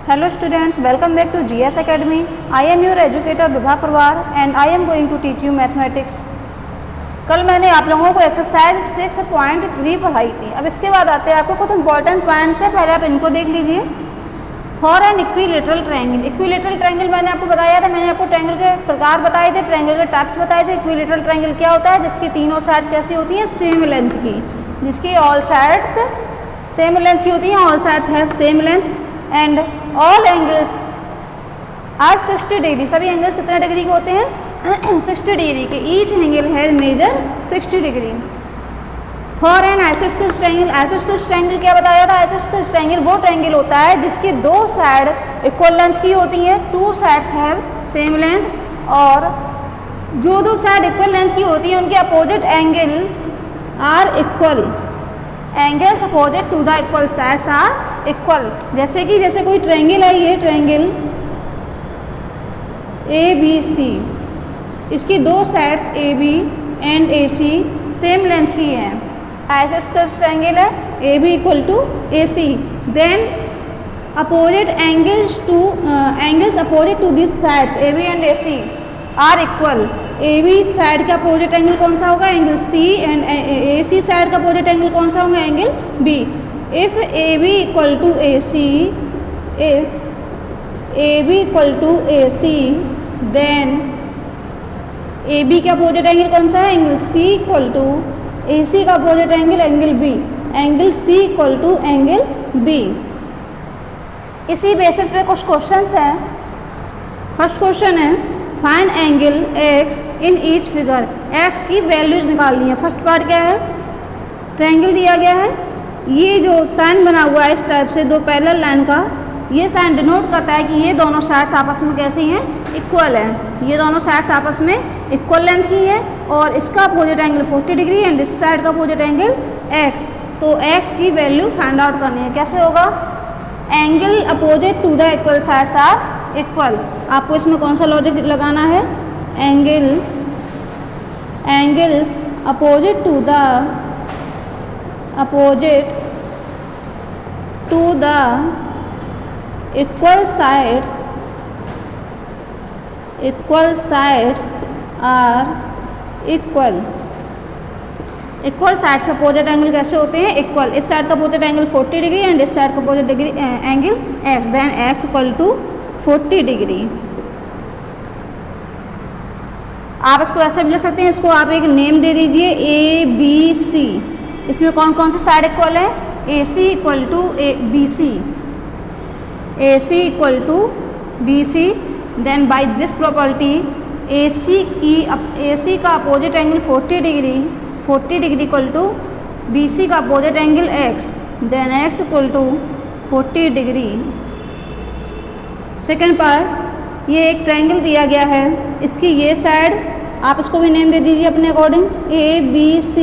Hello students, welcome back to GS Academy. I am your educator Vibha Parwar and I am going to teach you mathematics. कल मैंने आप लोगों को exercise 6.3 पढ़ाई थी। अब इसके बाद आते हैं आपको कुछ इंपॉर्टेंट पॉइंट्स है, पहले आप इनको देख लीजिए। For an equilateral triangle, equilateral triangle मैंने आपको बताया था, मैंने आपको ट्रायंगल के प्रकार बताए थे, ट्रायंगल के टाइप्स बताए थे। इक्विलेटरल ट्रायंगल क्या होता है? जिसकी तीनों साइड्स कैसी होती हैं? सेम लेंथ की, जिसकी ऑल साइड्स सेम लेंथ की होती हैं, all sides have same length and all angles are 60 degree. सभी एंगल्स कितने डिग्री के होते हैं? 60 डिग्री के। Each angle has measure 60 degree. For an isosceles triangle, isosceles triangle क्या बताया था? आइसोस्केलेस ट्रायंगल वो ट्रायंगल होता है जिसकी दो साइड इक्वल लेंथ की होती हैं, two sides have same length, और जो दो साइड इक्वल लेंथ की होती हैं उनके opposite angle are equal. Angles opposite to the equal sides are equal. जैसे कि कोई ट्रायंगल है, ये ट्रायंगल ABC, इसकी दो sides AB and AC same length की हैं। आइसोस्केलेस ट्रायंगल है, AB equal to AC, then opposite angles opposite to this sides AB and AC are equal. AB side का अपोजिट एंगल कौन सा होगा? Angle C, and AC side का opposite angle कौन सा होगा? Angle B। If AB equal to AC, then AB का opposite angle कौन सा है? Angle C equal to AC का opposite angle angle B, angle C equal to angle B। इसी बेसिस पे कुछ क्वेश्चंस हैं। फर्स्ट क्वेश्चन है find angle X in each figure. X की वैल्यूज निकालनी है। फर्स्ट पार्ट क्या है? ट्रायंगल दिया गया है, ये जो साइन बना हुआ है इस टाइप से दो पैरेलल लाइन का, ये साइन डिनोट करता है कि ये दोनों साइड्स आपस में कैसी हैं? इक्वल है। ये दोनों साइड्स आपस में इक्वल लेंथ की है और इसका अपोजिट एंगल 40 डिग्री एंड इस साइड का अपोजिट एंगल x। तो x की वैल्यू फाइंड आउट करनी है। कैसे होगा? Angle opposite to the equal sides are equal. आपको इसमें कौन सा लॉजिक लगाना है? Angles opposite to the equal sides are equal. Equal sides के अपोजिट एंगल कैसे होते हैं? इक्वल। इस साइड का अपोजिट एंगल 40 डिग्री एंड इस साइड का opposite degree angle x, then x equal to 40 degree. आप इसको ऐसा भी लिख सकते हैं, इसको आप एक नेम दे दीजिए ABC। इसमें कौन कौन से साइड इक्वल है? AC equal to BC, AC equal to BC, then by this property AC का opposite angle 40 degree equal to BC का opposite angle x, then x equal to 40 degree. Second part, ये एक triangle दिया गया है, इसकी ये साइड आप इसको भी नेम दे दीजिए अपने according ABC।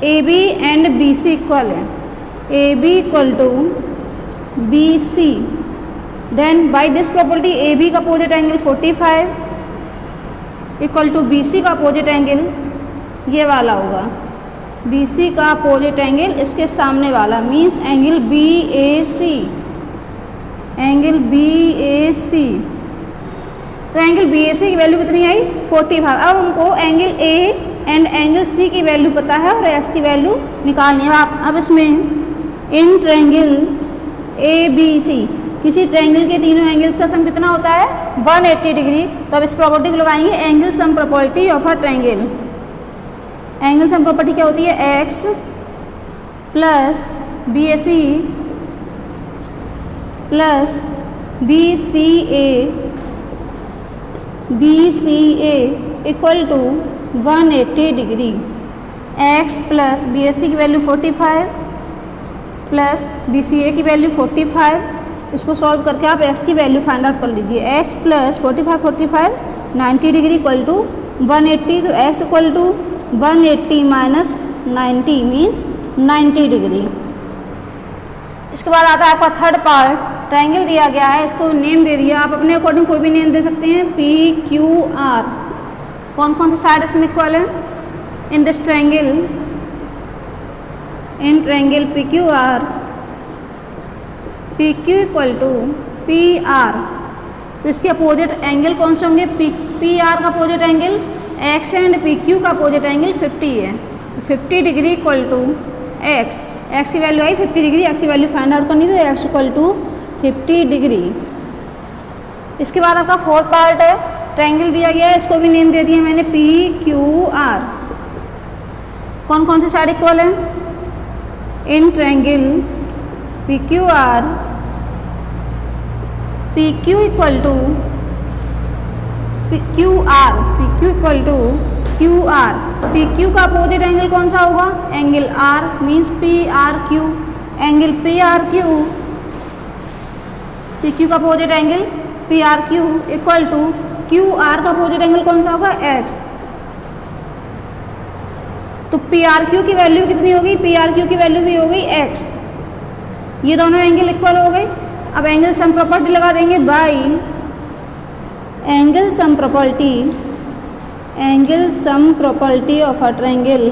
AB and BC equal है, AB equal to BC, then by this property AB का opposite angle 45 equal to BC का अपोजिट एंगल ये वाला होगा। BC का अपोजिट एंगल इसके सामने वाला means angle BAC, angle BAC। तो एंगल BAC की वैल्यू कितनी आई? 45। अब हमको angle A and angle C की वैल्यू पता है और x की वैल्यू निकालनी है। अब इसमें इन ट्रायंगल ABC, किसी ट्रायंगल के तीनों एंगल्स का सम कितना होता है? 180 डिग्री। तो अब इस प्रॉपर्टी को लगाएंगे, angle sum property of a triangle. Angle sum property क्या होती है? x plus BAC plus BCA equal to 180 degree. x plus BAC की वैल्यू 45 प्लस BCA की वैल्यू 45, इसको सॉल्व करके आप x की वैल्यू फाइंड आउट कर लीजिए। x plus 45 90 degree equal to 180, तो x equal to 180 minus 90 means 90 degree. इसके बाद आता है आपका थर्ड पार्ट, ट्रायंगल दिया गया है, इसको नेम दे दिया, आप अपने अकॉर्डिंग कोई भी नेम दे सकते हैं। PQR, कौन कौन से साइड इसमें इक्वल है? In this triangle, in triangle PQR, PQ equal to P R, तो इसके अपोजिट एंगल कौन से होंगे? पी आर का opposite angle X and P Q का अपोजिट एंगल 50 है, तो 50 degree equal to X, x की वैल्यू आई 50 डिग्री, एक्स की वैल्यू फाइंड आउट करनी, तो एक्स इक्वल टू 50 डिग्री। इसके बाद आपका फोर्थ पार्ट है, ट्रायंगल दिया गया है, इसको भी नेम दे दिया मैंने पी क्यू आर। कौन कौन से साइड इक्वल है? In triangle P Q R, P Q equal to Q R, P Q equal to Q R. P Q का अपोजिट एंगल कौन सा होगा? Angle R, means P R Q, angle P R Q, P Q का opposite angle P R Q equal to Q R का opposite angle कौन सा होगा? X. तो पी आर क्यू की वैल्यू कितनी होगी? पी आर क्यू की वैल्यू भी हो गई एक्स। ये दोनों एंगल इक्वल हो गए। अब एंगल सम प्रॉपर्टी लगा देंगे by angle sum property, angle sum property of a triangle,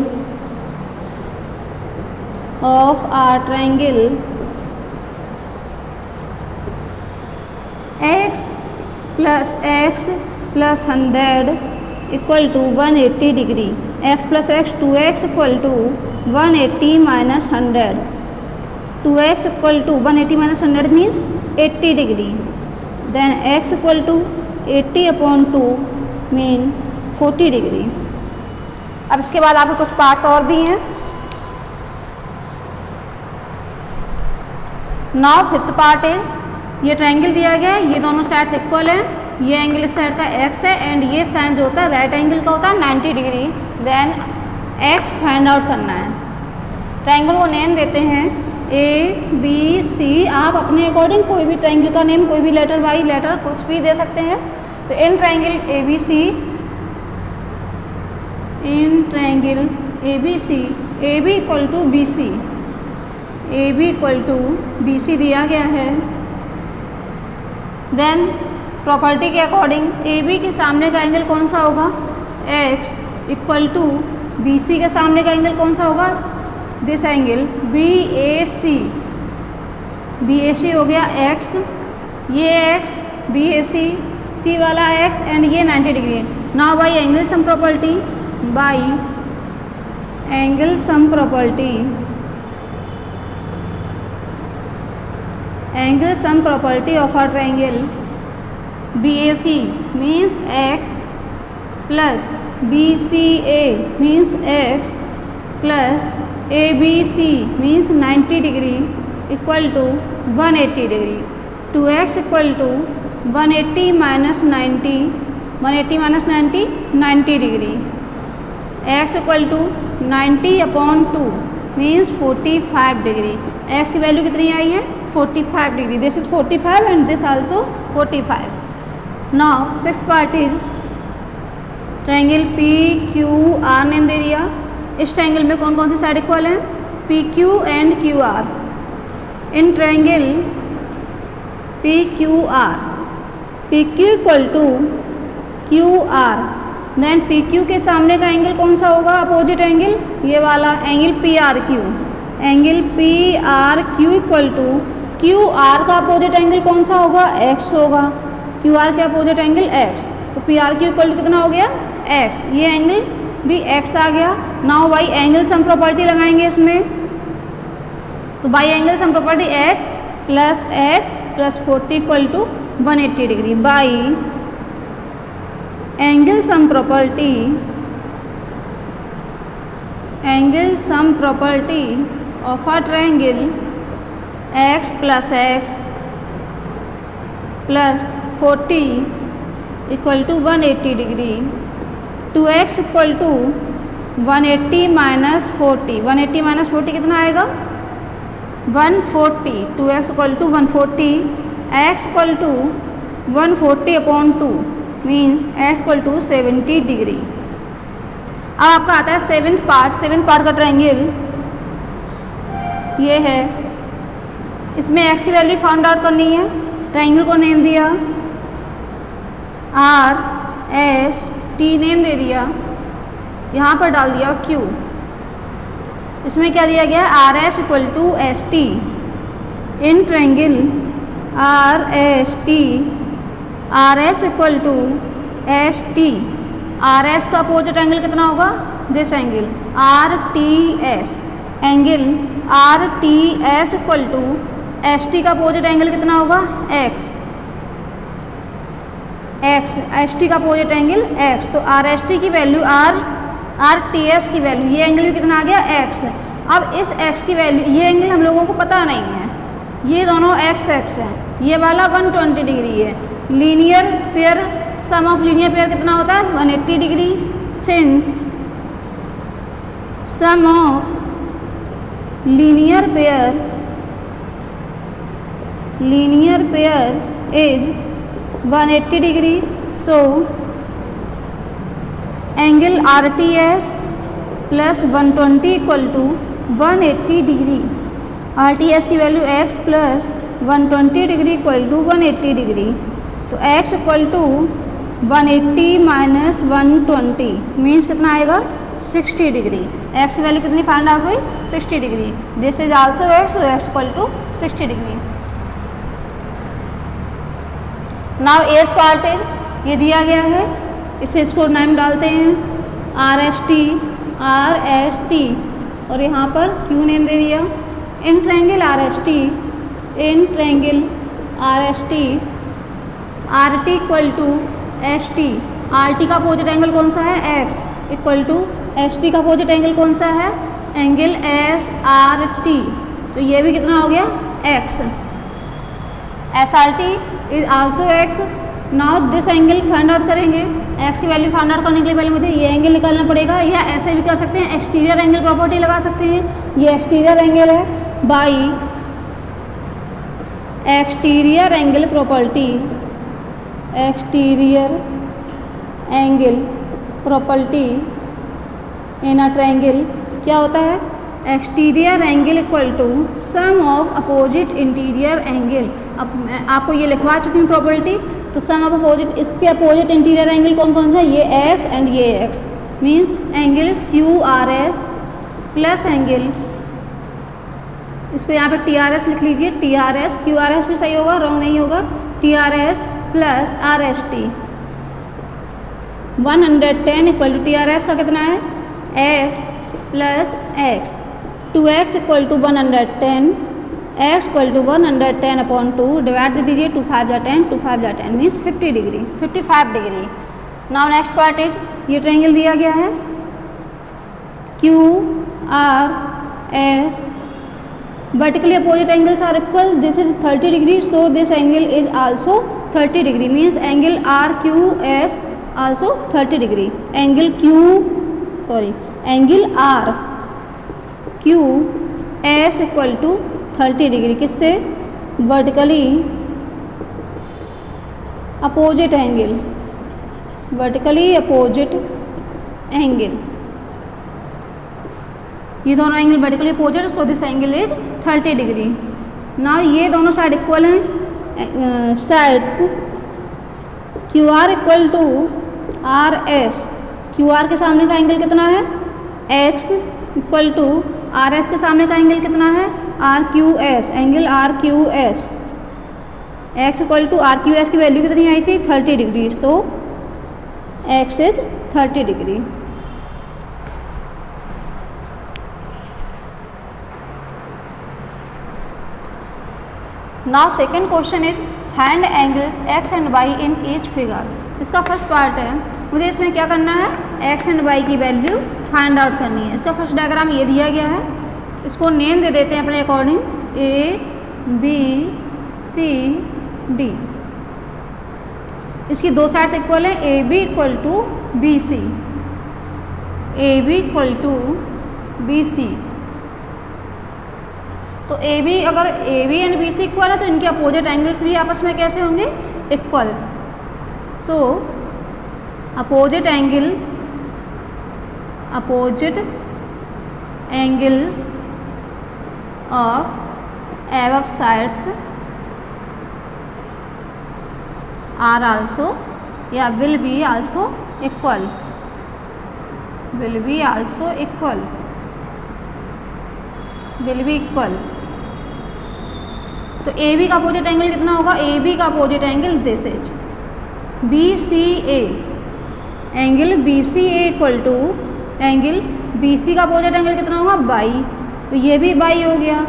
X plus 100 equal to 180 degree, X plus x 2x equal to 180 minus 100, 2x equal to 180 minus 100 means 80 degree, then x equal to 80 upon 2 mean 40 degree. अब इसके बाद आपके कुछ parts और भी हैं। Now fifth part है, ये ट्रायंगल दिया गया है, ये दोनों साइड्स इक्वल हैं, ये एंगल इस साइड का x है एंड ये साइन जो होता है राइट एंगल का होता है 90 degree, then x find out करना है। ट्रायंगल को नेम देते हैं ए बी सी, आप अपने अकॉर्डिंग कोई भी ट्रायंगल का नेम, कोई भी लेटर बाई लेटर कुछ भी दे सकते हैं। तो in triangle A B C, in triangle A B C, A B equal to B C, A B equal to B C दिया गया है। देन प्रॉपर्टी के अकॉर्डिंग ए बी के सामने का एंगल कौन सा होगा? X equal to B C के सामने का एंगल कौन सा होगा? This angle B A C, B A C हो गया एक्स, ये एक्स बी ए सी, सी वाला एक्स एंड ये 90 degree. Now by angle sum property, by angle sum property, angle sum property of a triangle BAC means x plus BCA means x plus ABC means 90 degree equal to 180 degree, 2x equal to 180 minus 90, 180 minus 90 90 degree, x equal to 90 upon 2 means 45 degree। x की value कितनी आई है? 45 degree, this is 45 and this also 45। Now six part is triangle P Q R name दे दिया। इस triangle में कौन कौन सी साइड इक्वल हैं? P Q and Q R. In triangle P Q R, P Q equal to Q R, then P Q के सामने का एंगल कौन सा होगा? अपोजिट एंगल ये वाला angle P R Q, angle P R Q equal to Q R का opposite angle कौन सा होगा? एक्स होगा, क्यू आर के अपोजिट एंगल एक्स, तो P R Q equal to कितना हो गया? एक्स, ये एंगल भी एक्स आ गया। Now by angle sum property लगाएंगे इसमें, तो by angle sum property X plus 40 equal to 180 degree, by angle sum property, angle sum property of a triangle x plus 40 equal to 180 degree, 2x equal to 180 minus 40, 180 minus 40 कितना आएगा? 140, 2x equal to 140, x equal to 140 upon 2 means x equal to 70 degree. अब आपका आता है seventh part का triangle ये है, इसमें x की वैल्यू फाउंड आउट करनी है। ट्रायंगल को नेम दिया आर एस टी, नेम दे दिया, यहाँ पर डाल दिया Q। इसमें क्या दिया गया? R S equal to S T. In triangle R S T, R S equal to S T, R S का अपोजिट एंगल कितना होगा, this angle R T S, angle R T S equal to S T का opposite angle कितना होगा, X, X S T का opposite angle X, तो R S T की value R T S की value, ये एंगल भी कितना आ गया, एक्स। अब इस एक्स की वैल्यू, ये एंगल हम लोगों को पता नहीं है, ये दोनों एक्स एक्स है, ये वाला 120 डिग्री है, linear pair, sum of linear pair कितना होता है 180 degree, since sum of linear pair is 180 degree, so angle R T S plus 120 equal to 180 degree, R T S की value x plus 120 degree equal to 180 degree, तो x equal to 180 minus 120 means कितना आएगा 60 degree, x की value कितनी find out हुई 60 degree, this is also x, so x equal to 60 degree. Now eighth part is, ये दिया गया है, इसे इसको नाम डालते हैं आर एस टी और यहाँ पर क्यू नेम दे दिया, in triangle R S T R T equal to S T, R T का अपोजिट एंगल कौन सा है X, equal to S T का अपोजिट एंगल कौन सा है, एंगल एस आर टी, तो ये भी कितना हो गया x, S R T is also x. Now this angle find out करेंगे, एक्स की वैल्यू फाइंड आउट करने के लिए पहले मुझे ये एंगल निकालना पड़ेगा, या ऐसे भी कर सकते हैं, एक्सटीरियर एंगल प्रॉपर्टी लगा सकते हैं, ये एक्सटीरियर एंगल है by exterior angle property, exterior angle property in a triangle क्या होता है, exterior angle equal to sum of opposite interior angle. अब मैं आपको ये लिखवा चुकी हूँ प्रॉपर्टी, तो सम ऑफ अपोजिट, इसके अपोजिट इंटीरियर एंगल कौन कौन सा है, ये एक्स एंड ये X, means angle Q R S plus angle, इसको यहाँ पे टी आर एस लिख लीजिए, T R S, Q R S भी सही होगा, रॉन्ग नहीं होगा, T R S plus R S T, 110 equal to T R S का कितना है x plus x, 2x equal to 110, x equal to 110 upon 2, divide दे दीजिए, 2 5 10, 2 5 10 means 50 degree, 55 degree. Now next part is, ये triangle दिया गया है Q R S, vertically opposite angles are equal, this is 30 degree, so this angle is also 30 degree, means angle RQS also 30 degree, angle RQS equal to 30 degree, किससे, vertically opposite angle, ये दोनों angle vertically opposite, so this angle is 30 degree. Now ये दोनों side equal हैं, sides Q R equal to R S, Q R के सामने का angle कितना है X, equal to R S के सामने का एंगल कितना है R Q S, angle R Q S, X equal to R Q S की वैल्यू कितनी आई थी 30 degree, so X is 30 degree. Now second question is find angles X and Y in each figure. इसका first part है, मुझे इसमें क्या करना है एक्स एंड वाई की वैल्यू फाइंड आउट करनी है। इसका फर्स्ट डायग्राम ये दिया गया है, इसको नेम दे देते हैं अपने according A B C D. इसकी दो साइड्स इक्वल है, A B equal to B C, A B equal to B C. तो ए बी, अगर A B and B C equal है तो इनके अपोजिट एंगल्स भी आपस में कैसे होंगे equal. So opposite angles of above sides are also या विल बी आल्सो इक्वल, तो ए बी का अपोजिट एंगल कितना होगा, ए बी का opposite angle this is B C A, angle B C A equal to angle B C का opposite angle कितना होगा, by, तो ये भी बाई हो गया,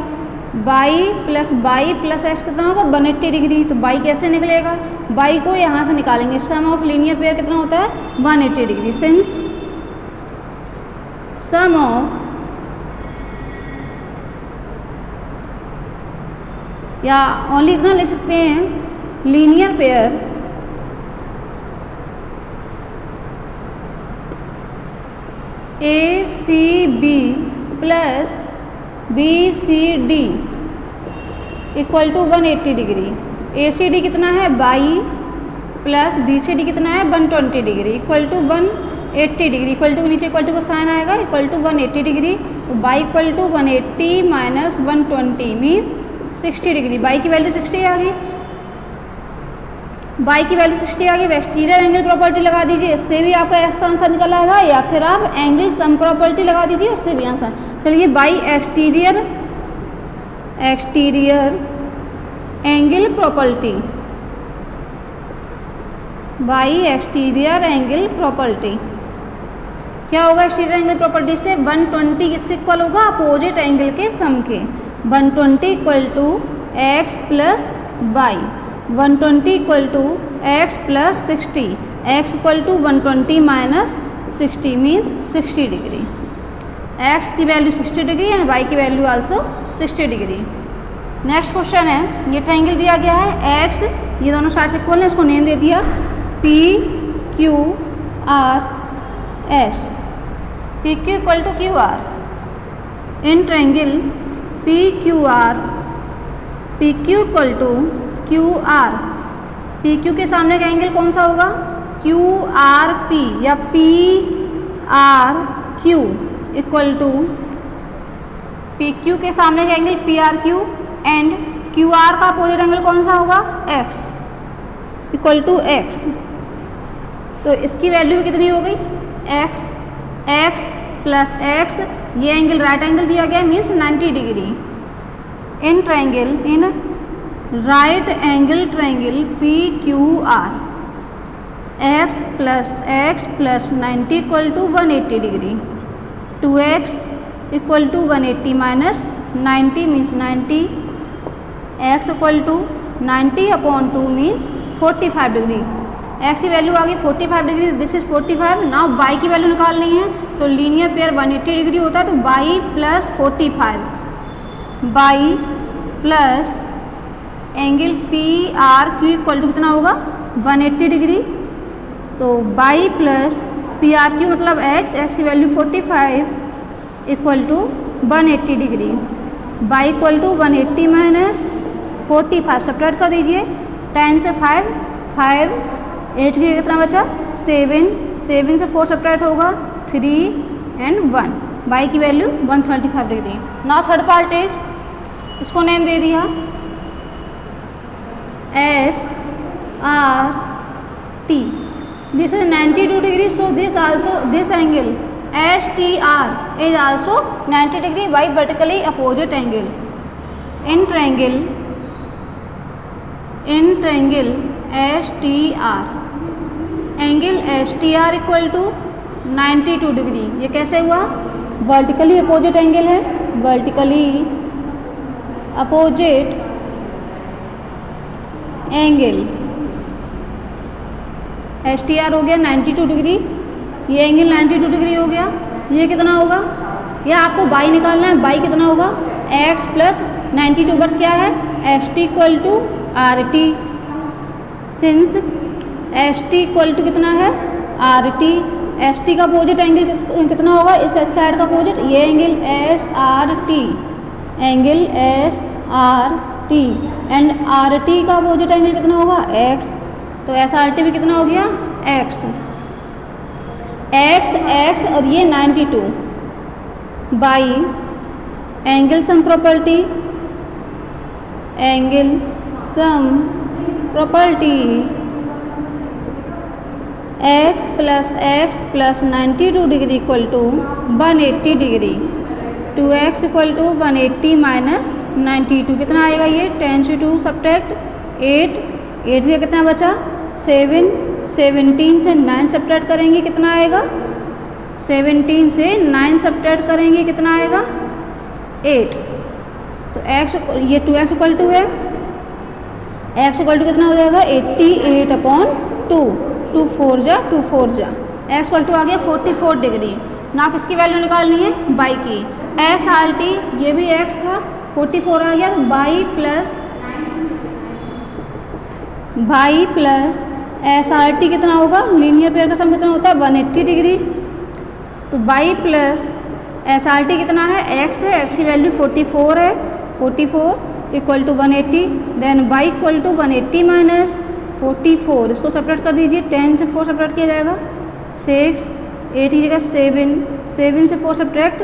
बाई प्लस एक्स कितना होगा 180 डिग्री। तो बाई कैसे निकलेगा, बाई को यहाँ से निकालेंगे, सम ऑफ लीनियर पेयर कितना होता है 180 डिग्री, सिंस सम ऑफ, या ओनली इतना ले सकते हैं, linear pair A C B plus B C D equal to 180 degree. A C D कितना है Y plus B C D कितना है 120 degree equal to 180 degree, equal to के नीचे इक्वल टू का साइन आएगा, इक्वल टू 180 डिग्री। तो Y equal to 180 minus 120 means 60 degree. Y की वैल्यू 60 आ गई, बाई की वैल्यू 60 आ गई। एक्सटीरियर एंगल प्रॉपर्टी लगा दीजिए, इससे भी आपका एक्स का आंसर निकल आएगा, या फिर आप एंगल सम प्रॉपर्टी लगा दीजिए, उससे भी आंसर। चलिए by exterior angle property, by exterior angle property क्या होगा, एक्सटीरियर एंगल प्रॉपर्टी से 120 किसके इक्वल होगा, अपोजिट एंगल के सम के। 120 equal to X plus Y, 120 equal to X plus 60, X equal to 120 minus 60 means 60 degree. X की value 60 degree and Y की value also 60 degree. Next question है, ये triangle दिया गया है एक्स, ये दोनों साइड से इक्वल है, इसको नेम दे दिया P Q R S, P Q equal to Q R. In triangle P Q R, P Q equal to Q R, P Q के सामने का एंगल कौन सा होगा, क्यू आर पी या P R Q equal to, P Q के सामने का angle P R Q and Q R का अपोजिट एंगल कौन सा होगा, एक्स इक्वल टू एक्स। तो इसकी वैल्यू भी कितनी हो गई, एक्स, एक्स प्लस एक्स, ये एंगल राइट एंगल दिया गया means 90 degree. In triangle, in right angle triangle P Q R, x plus 90 equal to 180 degree, 2x equal to 180 minus 90 means 90, x equal to 90 upon 2 means 45 degree. x की value आ गई 45 degree, this is 45। Now y की value निकालनी है, तो linear pair 180 degree होता है, तो y plus 45, y plus angle P R Q equal to कितना होगा 180 डिग्री। तो y plus P R Q मतलब एक्स, एक्स की value 45 equal to 180 degree, y equal to 180 minus 45, subtract कर दीजिए, 10 से 5, 5, 8 की कितना बचा 7, 7 से 4 सब्ट्रैक्ट होगा 3 एंड 1, बाई की value 135 degree. Now third part is, इसको नेम दे दिया S R T, this is 92 degree, so this also, this angle STR is also 90 degree by vertically opposite angle. In triangle STR, angle STR equal to 92 degree। ये कैसे हुआ, vertically opposite angle है, vertically opposite angle STR हो गया 92 degree, ये angle 92 degree हो गया। ये कितना होगा, ये आपको बाई निकालना है, बाई कितना होगा x प्लस 92, बट क्या है ST equal to RT, since ST equal to कितना है RT, ST का अपोजिट एंगल कितना होगा, इस साइड का अपोजिट, ये angle SRT, angle SRT and RT का अपोजिट एंगल कितना होगा x, तो SRT भी कितना हो गया x, और ये 92 y angle sum property, angle sum property x plus 92 degree equal to 180 degree, 2x equal to 180 minus 92 कितना आएगा ये 10 से 2 सब्ट्रैक्ट 8 8 का कितना बचा 7 17 से 9 सब्ट्रैक्ट करेंगे कितना आएगा 17 से 9 सब्ट्रैक्ट करेंगे कितना आएगा 8। तो x ये 2x इक्वल टू है x इक्वल टू कितना हो जाएगा 88/2 2 4 जा x इक्वल टू आ गया 44 डिग्री। ना किसकी वैल्यू निकालनी है बाई की एस आर टी ये भी x था 44 आ गया तो y plus S R T कितना होगा लीनियर पेयर का सम कितना होता है 180 डिग्री। तो y plus S R T कितना है x है x की वैल्यू 44 है 44 equal to 180 then y equal to 180 minus 44 इसको सब्ट्रैक्ट कर दीजिए 10 से 4 सब्ट्रैक्ट किया जाएगा 6 8 की जगह 7 से 4 subtract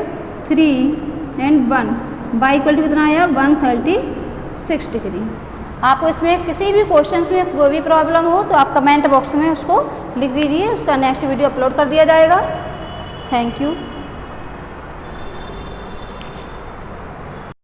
3 and 1 y equal to कितना आया 136 डिग्री। आपको इसमें किसी भी क्वेश्चंस में कोई भी प्रॉब्लम हो तो आप कमेंट बॉक्स में उसको लिख दीजिए उसका नेक्स्ट वीडियो अपलोड कर दिया जाएगा। Thank you.